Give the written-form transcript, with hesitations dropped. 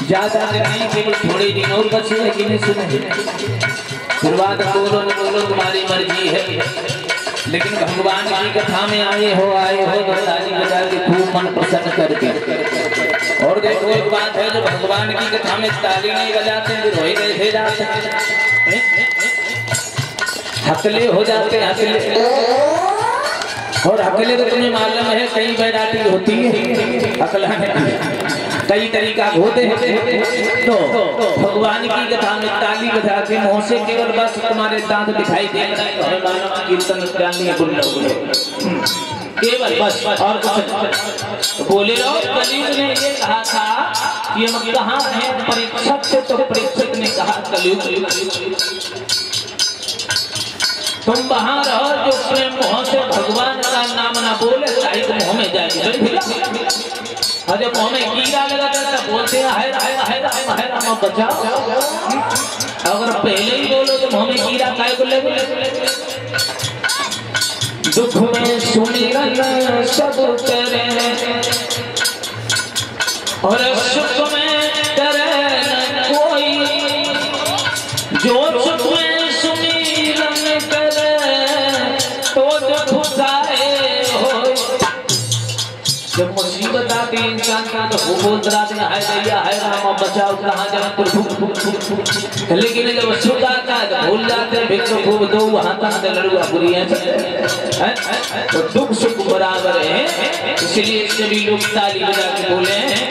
ज्यादा नहीं, केवल थोड़े दिन और बचे, लेकिन सुने शुरुआत बोलो न बोलो तुम्हारी मर्जी है, लेकिन भगवान की कथा में आए हो तो ताली बजा के खूब मन प्रसन्न करके। और देखो एक बात है, जो भगवान की कथा में ताली नहीं बजाते हैं रोए कैसे जाते हैं, हकले हो जाते हैं हकले। और हकले तो तुम्हें मालूम है कई वैरायटी होती है हकलाने, कई तरीका होते हैं। तो भगवान की कथा में ताली बजा के मुंह से केवल बस तुम्हारे दांत दिखाई दे रहे हैं, हमें मालूम कीर्तन गाने केवल बस और कुछ बोले। और कलयुग ने ये कहा था कि हम कहाँ हैं परीक्षक से, तो परीक्षक ने कहा कलयुग तुम वहां रहो जो अपने मुंह से भगवान का नाम ना बोले ताई तो मुंह में जाएगी। जब मुंह में कीड़ा लगा था बोलते हैं हाय हाय हाय हाय राम बचाओ, अगर पहले ही बोलो तो मुंह में कीड़ा काय को लगे। दुख में सुमिरन सब करे और सुख में करे न कोई, जो सुख में सुमिरन करे तो दुख जाए हो। जब मुसीबत आती इंसान का तो वो बोलता रहता है हाय भैया हाय राम बचाओ, कहाँ जाए तो। लेकिन जब सुख आता है तो भूल जाते हैं भिक्ष खूब दो वहाँ तक लड़ुआ बुरी है। तो दुख सुख बराबर है, इसलिए सभी लोग ताली बजा के बोले हैं